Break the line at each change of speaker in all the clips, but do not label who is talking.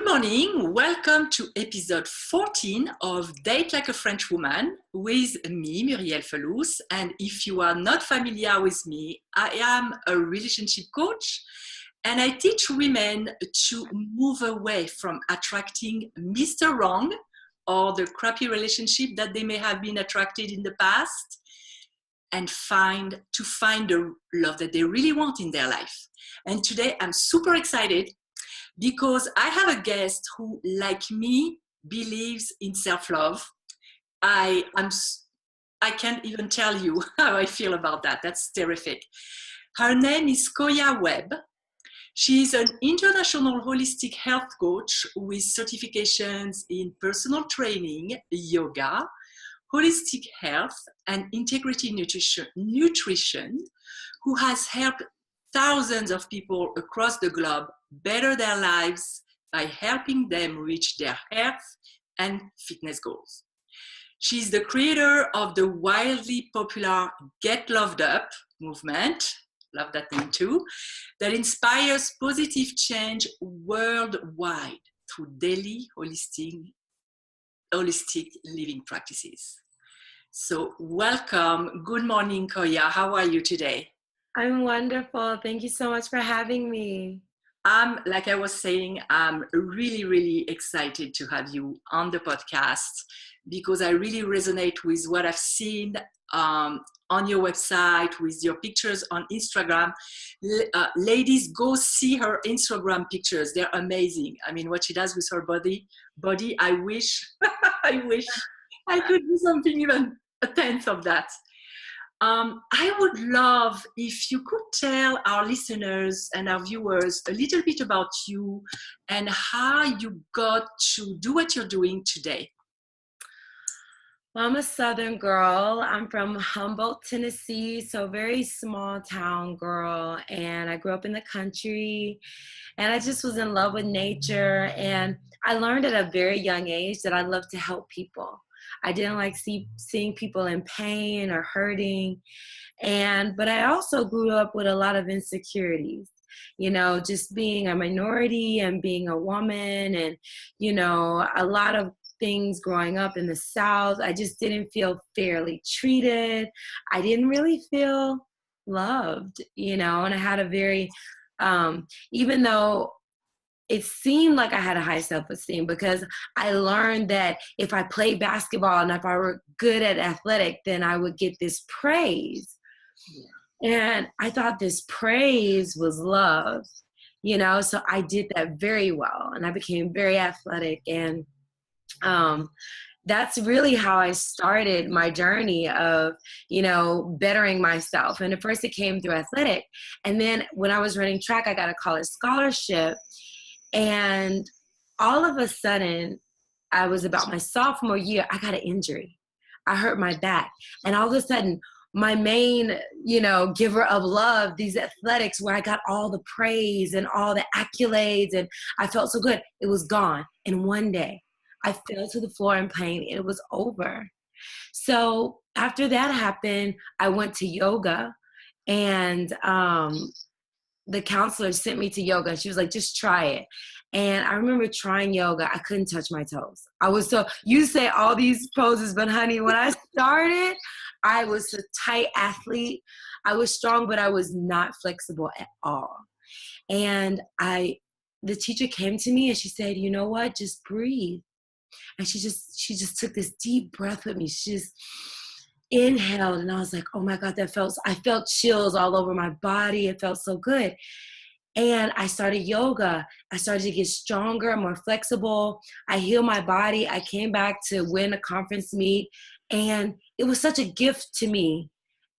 morning, welcome to episode 14 of Date Like a French Woman with me, Murielle Fellous. And if you are not familiar with me, I am a relationship coach and I teach women to move away from attracting Mr. Wrong or the crappy relationship that they may have been attracted in the past and find the love that they really want in their life. And today I'm super excited because I have a guest who, like me, believes in self-love. I can't even tell you how I feel about that. That's terrific. Her name is Koya Webb. She's an international holistic health coach with certifications in personal training, yoga, holistic health, and integrative nutrition, who has helped thousands of people across the globe better their lives by helping them reach their health and fitness goals. She's the creator of the wildly popular Get Loved Up movement, love that name too, that inspires positive change worldwide through daily holistic living practices. So welcome. Good morning, Koya. How are you today?
I'm wonderful. Thank you so much for having me.
Like I was saying, I'm really, really excited to have you on the podcast because I really resonate with what I've seen on your website, with your pictures on Instagram. Ladies, go see her Instagram pictures. They're amazing. I mean, what she does with her body, I wish, I wish I could do something even a tenth of that. I would love if you could tell our listeners and our viewers a little bit about you and how you got to do what you're doing today.
Well, I'm a Southern girl. I'm from Humboldt, Tennessee, so very small town girl. And I grew up in the country and I just was in love with nature. And I learned at a very young age that I love to help people. I didn't like seeing people in pain or hurting. But I also grew up with a lot of insecurities, just being a minority and being a woman and, a lot of things growing up in the South. I just didn't feel fairly treated. I didn't really feel loved, and I had a very, even though it seemed like I had a high self-esteem because I learned that if I played basketball and if I were good at athletic, then I would get this praise. Yeah. And I thought this praise was love, so I did that very well and I became very athletic. And that's really how I started my journey of, bettering myself. And at first it came through athletic. And then when I was running track, I got a college scholarship. And all of a sudden, I was about my sophomore year, I got an injury. I hurt my back. And all of a sudden, my main, giver of love, these athletics where I got all the praise and all the accolades and I felt so good, it was gone. And one day, I fell to the floor in pain. It was over. So after that happened, I went to yoga and the counselor sent me to yoga. She was like, just try it. And I remember trying yoga. I couldn't touch my toes. You say all these poses, but honey, when I started, I was a tight athlete. I was strong, but I was not flexible at all. And the teacher came to me and she said, you know what, just breathe. And she just took this deep breath with me. She just inhaled and I was like, oh my God, I felt chills all over my body. It felt so good. And I started yoga. I started to get stronger, more flexible. I healed my body. I came back to win a conference meet and it was such a gift to me.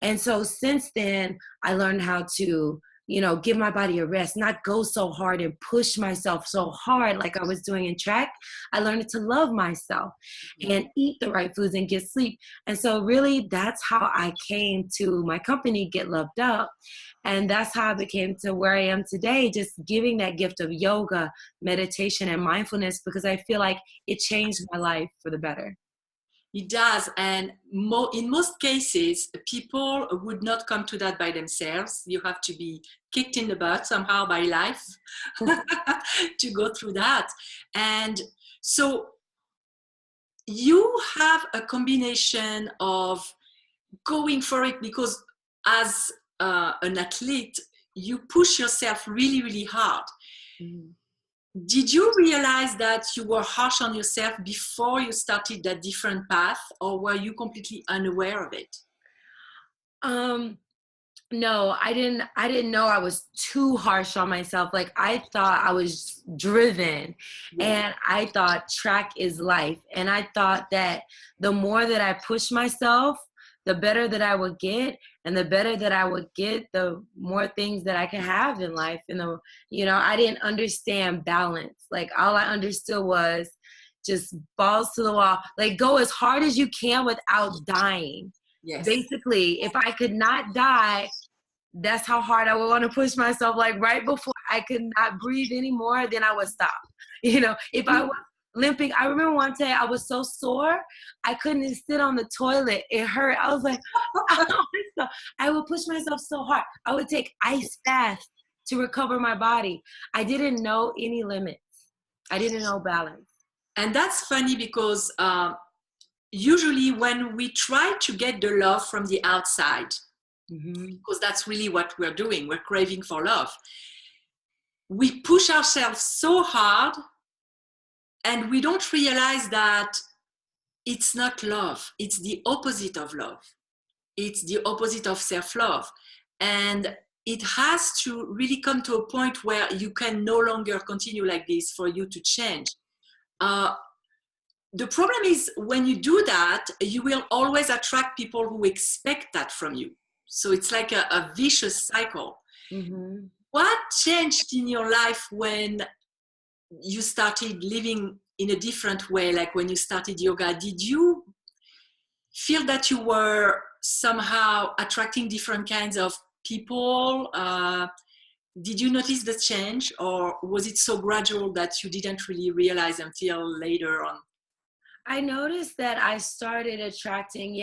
And so since then I learned how to, give my body a rest, not go so hard and push myself so hard like I was doing in track. I learned to love myself and eat the right foods and get sleep. And so really that's how I came to my company, Get Loved Up. And that's how I became to where I am today, just giving that gift of yoga, meditation, and mindfulness because I feel like it changed my life for the better.
It does. And in most cases, people would not come to that by themselves. You have to be kicked in the butt somehow by life to go through that. And so you have a combination of going for it because as an athlete, you push yourself really, really hard. Mm. Did you realize that you were harsh on yourself before you started that different path, or were you completely unaware of it?
No, I didn't know I was too harsh on myself. Like, I thought I was driven, and I thought track is life. And I thought that the more that I push myself, the better that I would get, and the better that I would get, the more things that I could have in life. And I didn't understand balance. Like, all I understood was just balls to the wall. Like, go as hard as you can without dying. Yes. Basically, if I could not die, that's how hard I would want to push myself. Like, right before I could not breathe anymore, then I would stop. If I was limping, I remember one day I was so sore, I couldn't sit on the toilet. It hurt. I was like, I would push myself so hard. I would take ice baths to recover my body. I didn't know any limits. I didn't know balance.
And that's funny because usually when we try to get the love from the outside, because that's really what we're doing, we're craving for love, we push ourselves so hard and we don't realize that it's not love. It's the opposite of love. It's the opposite of self-love. And it has to really come to a point where you can no longer continue like this for you to change. The problem is when you do that, you will always attract people who expect that from you. So it's like a vicious cycle. Mm-hmm. What changed in your life when you started living in a different way, like when you started yoga? Did you feel that you were somehow attracting different kinds of people? Did you notice the change, or was it so gradual that you didn't really realize until later on?
I noticed that I started attracting,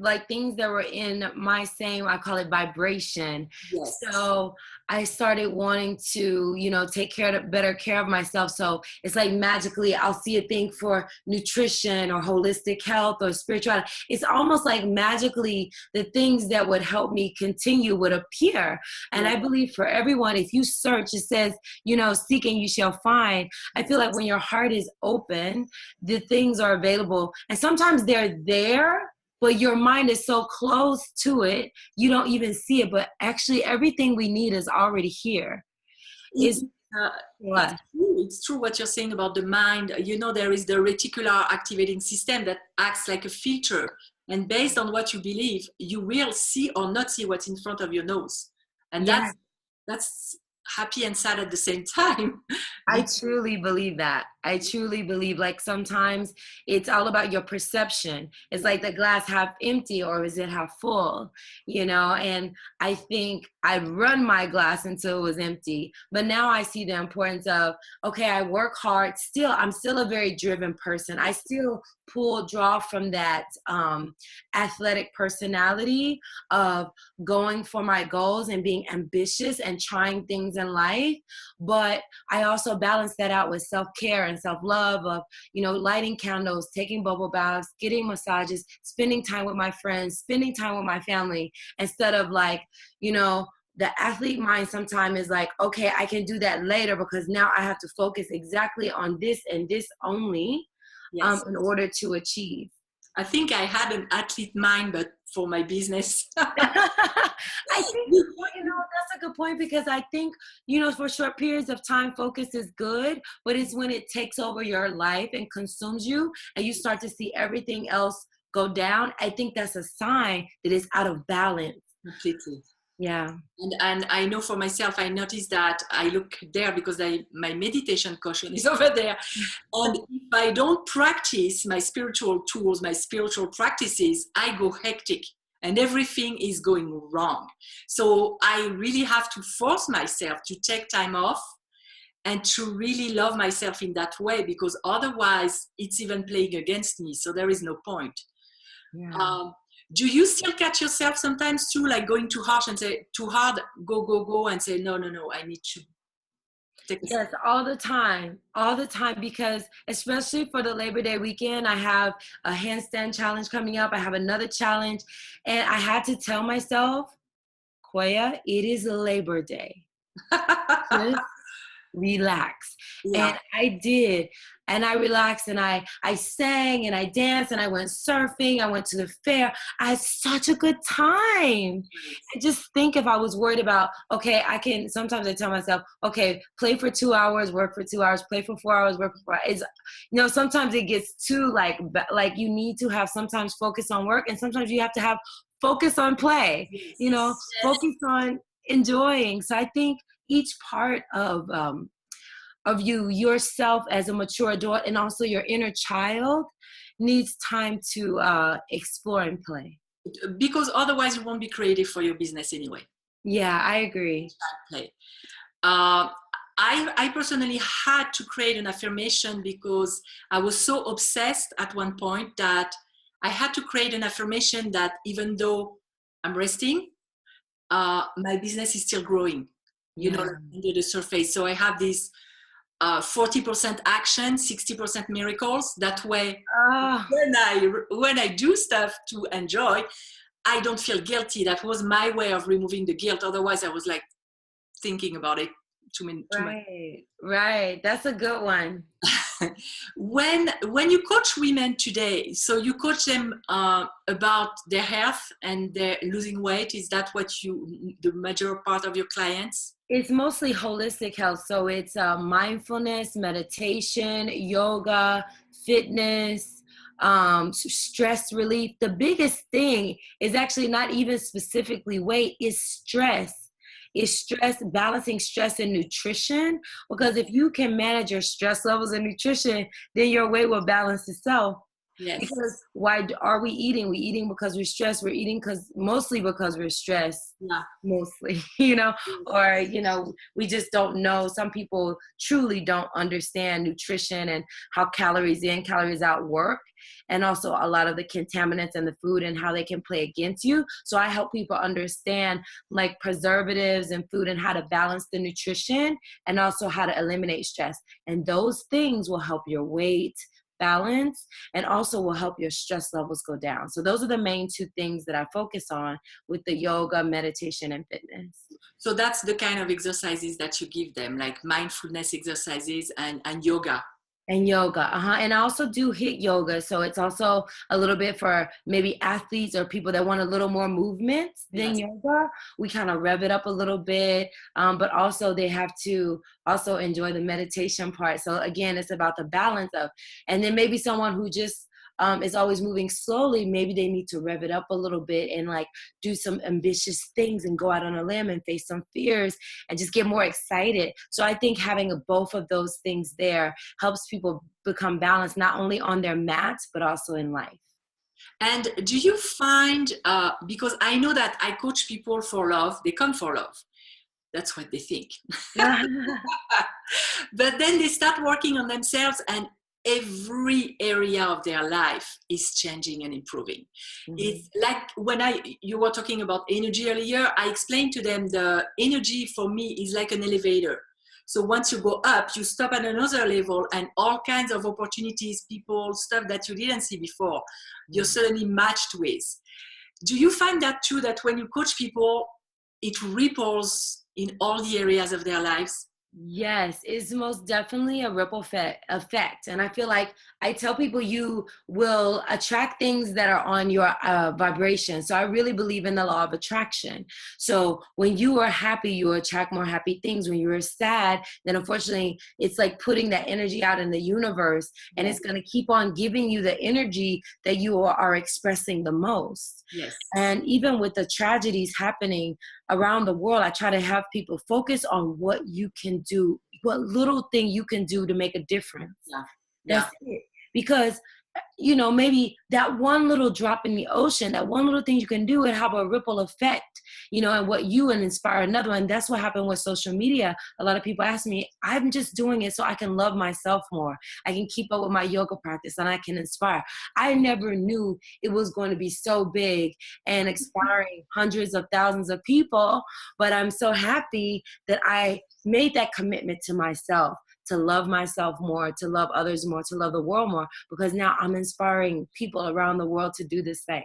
like things that were in my same, I call it vibration. Yes. So I started wanting to, take better care of myself. So it's like magically I'll see a thing for nutrition or holistic health or spirituality. It's almost like magically the things that would help me continue would appear. And I believe for everyone, if you search, it says, seek and you shall find. I feel like when your heart is open, the things are available. And sometimes they're there, but your mind is so close to it, you don't even see it. But actually, everything we need is already here.
It's true what you're saying about the mind. There is the reticular activating system that acts like a filter. And based on what you believe, you will see or not see what's in front of your nose. And that's happy and sad at the same time.
I truly believe that. I truly believe, like, sometimes it's all about your perception. It's like the glass half empty or is it half full, and I think I'd run my glass until it was empty. But now I see the importance of, okay, I work hard. I'm still a very driven person. I still draw from that athletic personality of going for my goals and being ambitious and trying things in life. But I also balance that out with self-care and self-love of, lighting candles, taking bubble baths, getting massages, spending time with my friends, spending time with my family, instead of like, the athlete mind sometimes is like, okay, I can do that later because now I have to focus exactly on this and this only in order to achieve.
I think I had an athlete mind, but for my business.
I think, that's a good point, because I think, for short periods of time, focus is good, but it's when it takes over your life and consumes you and you start to see everything else go down. I think that's a sign that it's out of balance.
Completely.
Yeah.
And I know for myself, I noticed that I look there because my meditation cushion is over there. And if I don't practice my spiritual tools, my spiritual practices, I go hectic and everything is going wrong. So I really have to force myself to take time off and to really love myself in that way, because otherwise it's even playing against me. So there is no point.
Yeah.
Do you still catch yourself sometimes too, like going too harsh and say too hard, go, and say, no, I need to take a step.
Yes, all the time, because especially for the Labor Day weekend, I have a handstand challenge coming up. I have another challenge, and I had to tell myself, Koya, it is Labor Day. Just relax.
Yeah.
And I did. And I relaxed, and I sang and I danced and I went surfing. I went to the fair. I had such a good time. And just think, if I was worried about, okay, sometimes I tell myself, okay, play for 2 hours, work for 2 hours, play for 4 hours, work for 4 hours. Sometimes it gets too like you need to have sometimes focus on work, and sometimes you have to have focus on play,
Yes.
focus on enjoying. So I think each part of yourself as a mature adult, and also your inner child, needs time to explore and play.
Because otherwise you won't be creative for your business anyway.
Yeah, I agree.
Play. Uh, I personally had to create an affirmation because I was so obsessed at one point that I had to create an affirmation that even though I'm resting, my business is still growing, under the surface. So I have this 40% action, 60% miracles. That way, when I do stuff to enjoy, I don't feel guilty. That was my way of removing the guilt. Otherwise, I was like thinking about it too much.
Right. That's a good one.
When you coach women today, so you coach them about their health and their losing weight. Is that what the major part of your clients?
It's mostly holistic health. So it's mindfulness, meditation, yoga, fitness, stress relief. The biggest thing is actually not even specifically weight, is stress. Is stress, balancing stress and nutrition. Because if you can manage your stress levels and nutrition, then your weight will balance itself.
Yes.
Because why are we eating? We're eating because we're stressed. We're eating mostly because we're stressed.
Yeah.
Mostly, or, we just don't know. Some people truly don't understand nutrition and how calories in, calories out work. And also a lot of the contaminants in the food and how they can play against you. So I help people understand like preservatives and food and how to balance the nutrition, and also how to eliminate stress. And those things will help your weight balance, and also will help your stress levels go down. So those are the main two things that I focus on with the yoga, meditation, and fitness.
So that's the kind of exercises that you give them, like mindfulness exercises and yoga.
And yoga, and I also do HIIT yoga, so it's also a little bit for maybe athletes or people that want a little more movement than yoga. We kind of rev it up a little bit, but also they have to also enjoy the meditation part. So again, it's about the balance of, and then maybe someone who just is always moving slowly, maybe they need to rev it up a little bit and like do some ambitious things and go out on a limb and face some fears and just get more excited. So I think having both of those things there helps people become balanced, not only on their mats, but also in life.
And do you find, because I know that I coach people for love, they come for love. That's what they think. But then they start working on themselves, and every area of their life is changing and improving. Mm-hmm. It's like when you were talking about energy earlier, I explained to them the energy for me is like an elevator. So once you go up, you stop at another level, and all kinds of opportunities, people, stuff that you didn't see before, you're suddenly matched with. Do you find that too, that when you coach people, it ripples in all the areas of their lives?
Yes, it's most definitely a ripple effect. And I feel like I tell people you will attract things that are on your vibration. So I really believe in the law of attraction. So when you are happy, you attract more happy things. When you are sad, then unfortunately, it's like putting that energy out in the universe, and it's going to keep on giving you the energy that you are expressing the most.
Yes.
And even with the tragedies happening around the world, I try to have people focus on what you can do, what little thing you can do to make a difference.
Yeah.
That's it. Because you know, maybe that one little drop in the ocean, that one little thing you can do, and have a ripple effect, you know, and what you and inspire another one. That's what happened with social media. A lot of people ask me, I'm just doing it so I can love myself more. I can keep up with my yoga practice and I can inspire. I never knew it was going to be so big and inspiring hundreds of thousands of people, but I'm so happy that I made that commitment to myself, to love myself more, to love others more, to love the world more, because now I'm inspiring people around the world to do the same.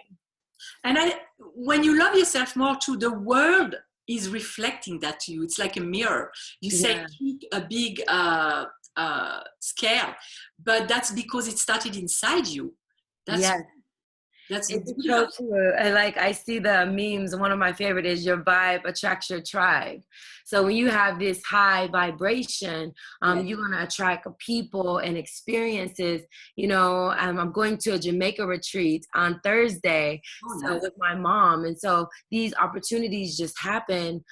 And when you love yourself more too, the world is reflecting that to you. It's like a mirror. You say keep a big scale, but that's because it started inside you. That's
it's so true. And like, I see the memes. One of my favorite is your vibe attracts your tribe. So when you have this high vibration, you're going to attract people and experiences. You know, I'm going to a Jamaica retreat on Thursday with my mom. And so these opportunities just happen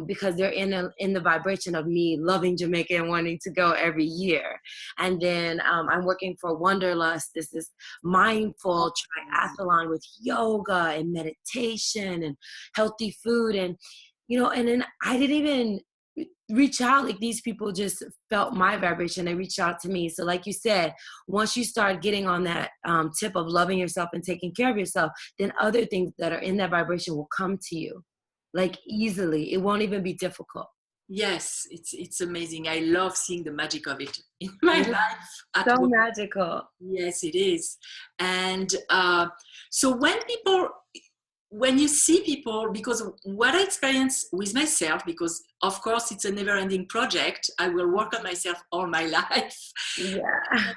because they're in the vibration of me loving Jamaica and wanting to go every year. And then I'm working for Wanderlust. This is mindful triathlon with yoga and meditation and healthy food. And you know, and then I didn't even reach out. Like, these people just felt my vibration. They reached out to me. So like you said, once you start getting on that tip of loving yourself and taking care of yourself, then other things that are in that vibration will come to you, like, easily. It won't even be difficult.
Yes, it's amazing. I love seeing the magic of it in my life.
So magical.
Yes, it is. And so when you see people, because what I experience with myself, because of course it's a never-ending project, I will work on myself all my life.
Yeah.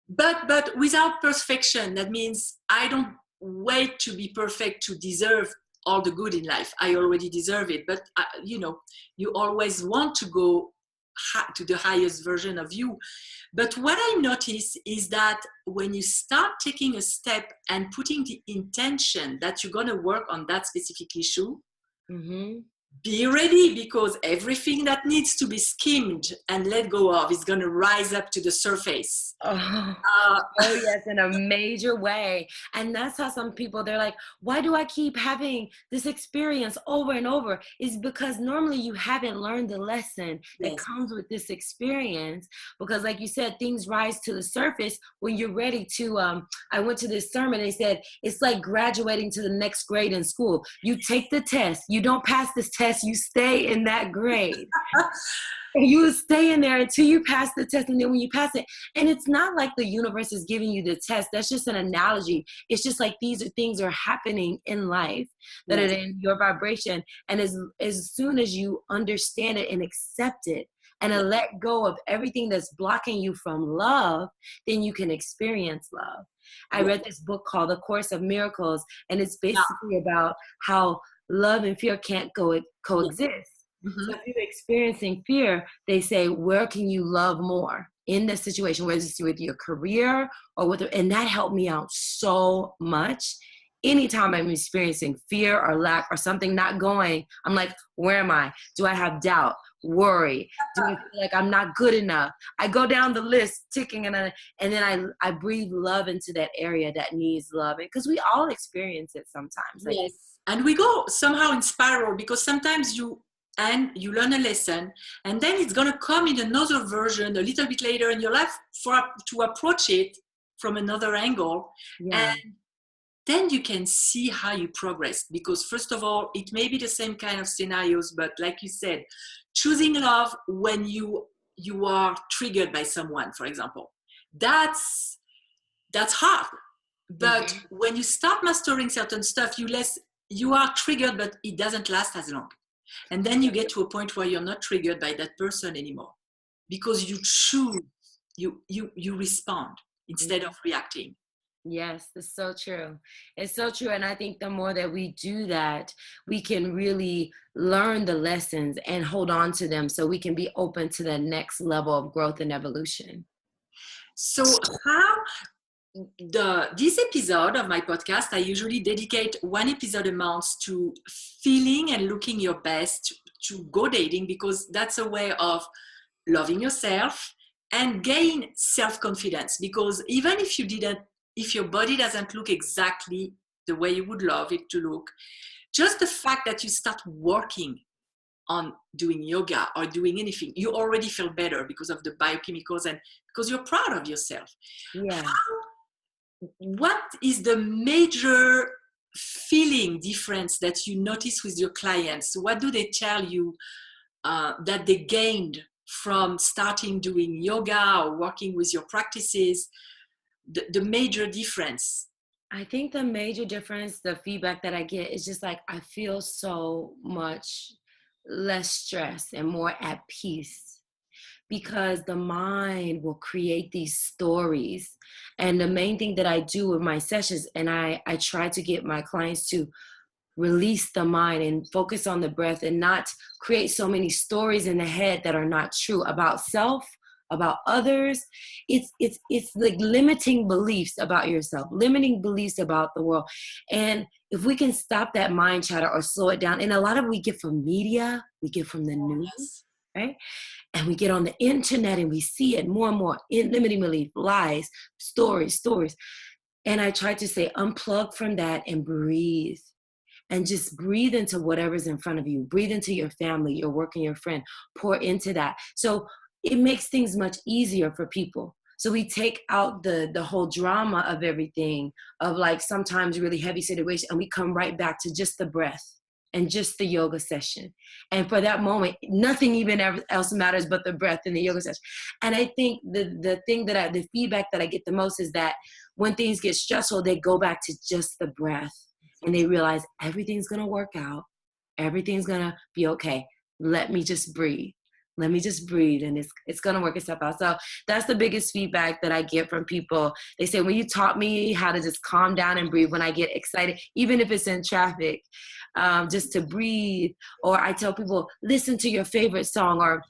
But without perfection, that means I don't wait to be perfect to deserve all the good in life. I already deserve it. But you know, you always want to go to the highest version of you. But what I notice is that when you start taking a step and putting the intention that you're going to work on that specific issue, be ready, because everything that needs to be skimmed and let go of is going to rise up to the surface.
Oh yes, in a major way. And that's how some people, they're like, why do I keep having this experience over and over? Is because normally you haven't learned the lesson that comes with this experience. Because like you said, things rise to the surface when you're ready to, I went to this sermon, they said, it's like graduating to the next grade in school. You take the test, you don't pass this test, you stay in that grade. And you stay in there until you pass the test. And then when you pass it, and it's not like the universe is giving you the test. That's just an analogy. It's just like these are things are happening in life that are in your vibration. And as soon as you understand it and accept it and let go of everything that's blocking you from love, then you can experience love. I read this book called The Course of Miracles, and it's basically about how love and fear can't coexist. So if you're experiencing fear, they say, where can you love more in this situation, whether it's with your career or and that helped me out so much. Anytime I'm experiencing fear or lack or something not going, I'm like, where am I? Do I have doubt, worry? Do I feel like I'm not good enough? I go down the list ticking, and then I breathe love into that area that needs love. Because we all experience it sometimes.
Yes. And we go somehow in spiral, because sometimes you learn a lesson, and then it's going to come in another version a little bit later in your life to approach it from another angle. And then you can see how you progress, because first of all, it may be the same kind of scenarios, but like you said, choosing love when you are triggered by someone, for example, that's hard. But when you start mastering certain stuff, you are triggered, but it doesn't last as long. And then you get to a point where you're not triggered by that person anymore, because you choose, you respond instead of reacting.
Yes, it's so true. It's so true. And I think the more that we do that, we can really learn the lessons and hold on to them, so we can be open to the next level of growth and evolution.
So this episode of my podcast, I usually dedicate one episode a month to feeling and looking your best, to go dating, because that's a way of loving yourself and gain self-confidence. Because even if you didn't if your body doesn't look exactly the way you would love it to look, just the fact that you start working on doing yoga or doing anything, you already feel better because of the biochemicals and because you're proud of yourself.
Yeah.
What is the major feeling difference that you notice with your clients? What do they tell you that they gained from starting doing yoga or working with your practices? The major difference?
I think the major difference, the feedback that I get is just like, I feel so much less stress and more at peace, because the mind will create these stories. And the main thing that I do with my sessions, and I try to get my clients to release the mind and focus on the breath and not create so many stories in the head that are not true about self, about others. It's like limiting beliefs about yourself, limiting beliefs about the world. And if we can stop that mind chatter or slow it down, and a lot of we get from media, we get from the news, right? And we get on the internet and we see it more and more, in limiting belief, lies, stories. And I try to say, unplug from that and breathe. And just breathe into whatever's in front of you. Breathe into your family, your work, and your friend. Pour into that. So it makes things much easier for people. So we take out the whole drama of everything, of like sometimes really heavy situation, and we come right back to just the breath and just the yoga session. And for that moment, nothing even else matters but the breath in the yoga session. And I think the feedback that I get the most is that when things get stressful, they go back to just the breath. And they realize everything's going to work out. Everything's going to be okay. Let me just breathe. Let me just breathe. And it's going to work itself out. So that's the biggest feedback that I get from people. They say, when you taught me how to just calm down and breathe when I get excited, even if it's in traffic, just to breathe. Or I tell people, listen to your favorite song, or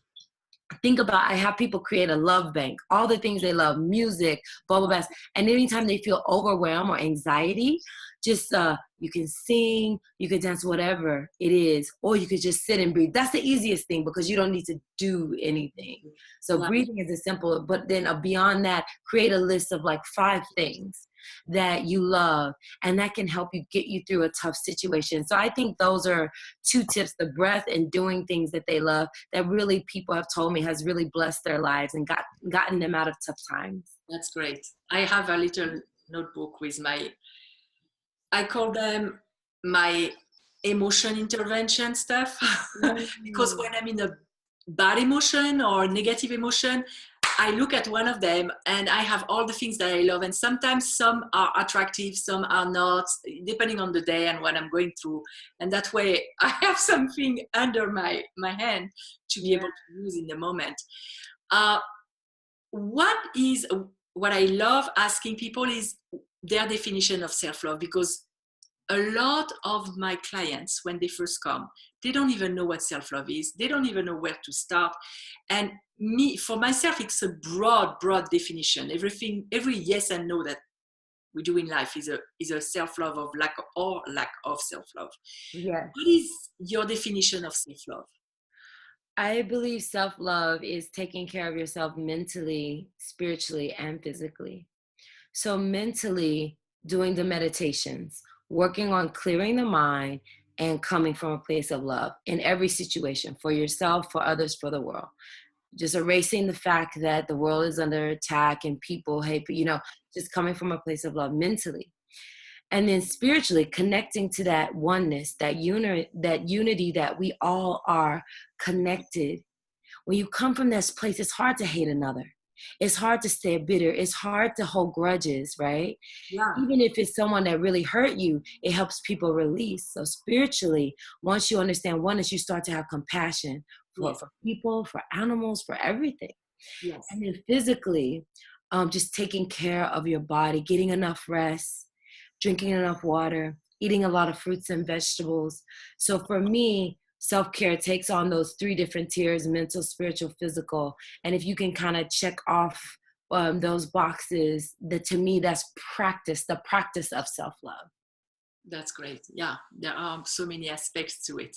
think about, I have people create a love bank, all the things they love, music, bubble baths. And anytime they feel overwhelmed or anxiety, just you can sing, you can dance, whatever it is, or you could just sit and breathe. That's the easiest thing because you don't need to do anything. So breathing is a simple, but then beyond that, create a list of like 5 things that you love, and that can help you get you through a tough situation. So I think those are 2 tips, the breath and doing things that they love, that really people have told me has really blessed their lives and gotten them out of tough times.
That's great. I have a little notebook with I call them my emotion intervention stuff. Because when I'm in a bad emotion or negative emotion, I look at one of them and I have all the things that I love. And sometimes some are attractive, some are not, depending on the day and what I'm going through. And that way I have something under my hand to be able to use in the moment. What I love asking people is their definition of self-love, because a lot of my clients, when they first come, they don't even know what self-love is. They don't even know where to start. And for myself, it's a broad definition. Every yes and no that we do in life is a self-love of lack of self-love.
Yes.
What is your definition of self-love?
I believe self-love is taking care of yourself mentally, spiritually, and physically. So mentally, doing the meditations, working on clearing the mind, and coming from a place of love in every situation, for yourself, for others, for the world. Just erasing the fact that the world is under attack and people hate, just coming from a place of love mentally. And then spiritually, connecting to that oneness, that unity that we all are connected. When you come from this place, it's hard to hate another. It's hard to stay bitter. It's hard to hold grudges, right?
Yeah.
Even if it's someone that really hurt you, it helps people release. So spiritually, once you understand oneness, you start to have compassion for people, for animals, for everything.
Yes.
And then physically, just taking care of your body, getting enough rest, drinking enough water, eating a lot of fruits and vegetables. So for me, self-care takes on those 3 different tiers: mental, spiritual, physical. And if you can kind of check off those boxes, to me, that's the practice of self-love.
That's great. Yeah, there are so many aspects to it.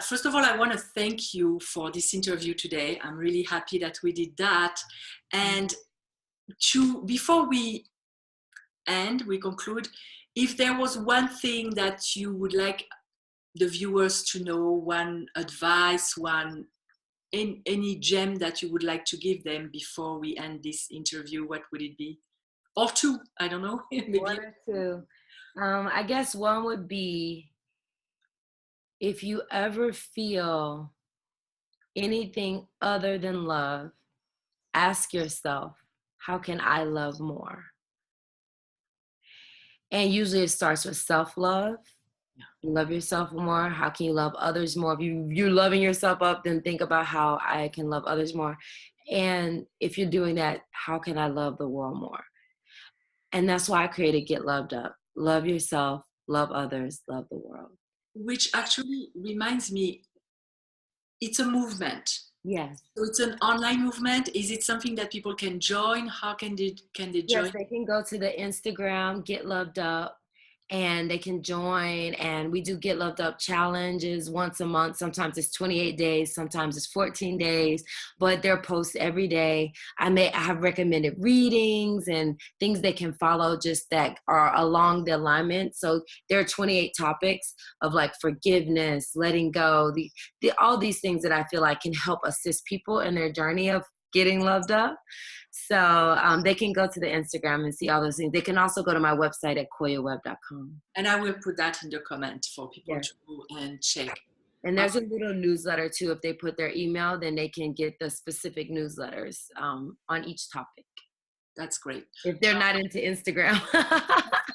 First of all, I want to thank you for this interview today. I'm really happy that we did that. And before we conclude, if there was one thing that you would like the viewers to know, one advice, any gem that you would like to give them before we end this interview, what would it be? Or two, I don't know. Maybe
one or two. I guess one would be, if you ever feel anything other than love, ask yourself, how can I love more? And usually it starts with self-love. You love yourself more. How can you love others more? If you're loving yourself up, then think about how I can love others more. And if you're doing that, how can I love the world more? And that's why I created Get Loved Up. Love yourself, love others, love the world.
Which actually reminds me, it's a movement.
Yes.
So it's an online movement. Is it something that people can join? How can they join?
Yes, they can go to the Instagram, Get Loved Up, and they can join. And we do Get Loved Up challenges once a month. Sometimes it's 28 days, sometimes it's 14 days, but they're posts every day. I have recommended readings and things they can follow just that are along the alignment. So there are 28 topics of like forgiveness, letting go, all these things that I feel like can help assist people in their journey of getting loved up. So they can go to the Instagram and see all those things. They can also go to my website at koyawebb.com.
And I will put that in the comment for people
Yes.
to go and check.
And there's a little newsletter too. If they put their email, then they can get the specific newsletters on each topic.
That's great.
If they're not into Instagram.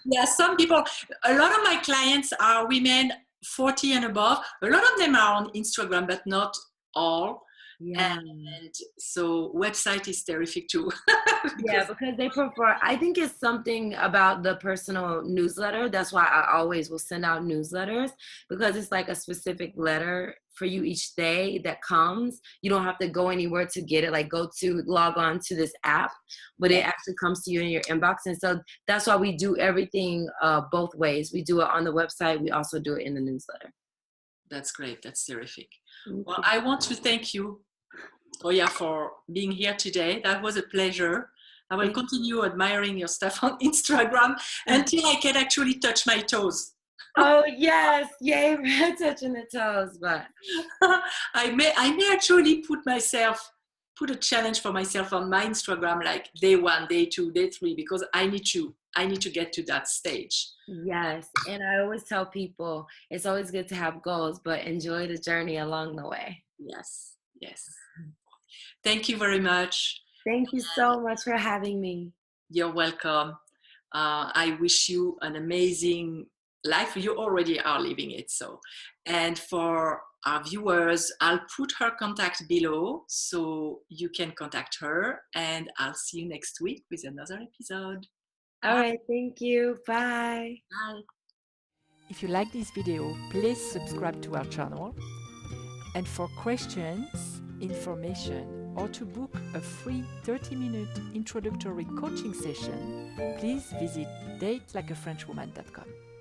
Yeah, some people, a lot of my clients are women 40 and above. A lot of them are on Instagram, but not all.
Yeah.
And so website is terrific too.
Yeah, because they prefer, I think it's something about the personal newsletter. That's why I always will send out newsletters, because it's like a specific letter for you each day that comes. You don't have to go anywhere to get it, like log on to this app, but it actually comes to you in your inbox. And so that's why we do everything both ways. We do it on the website. We also do it in the newsletter.
That's great. That's terrific. Well, I want to thank you, Koya, for being here today. That was a pleasure. I will continue admiring your stuff on Instagram until I can actually touch my toes.
Oh yes, yay, we're touching the toes, but
I may actually put a challenge for myself on my Instagram, like day 1, day 2, day 3, because I need to get to that stage.
Yes, and I always tell people it's always good to have goals, but enjoy the journey along the way.
Yes, yes. Thank you very much.
Thank you so much for having me.
You're welcome. I wish you an amazing life. You already are living it. So, and for our viewers, I'll put her contact below so you can contact her, and I'll see you next week with another episode.
All right, thank you. Bye.
Bye.
If you like this video, please subscribe to our channel. And for questions, information, or to book a free 30-minute introductory coaching session, please visit datelikeafrenchwoman.com.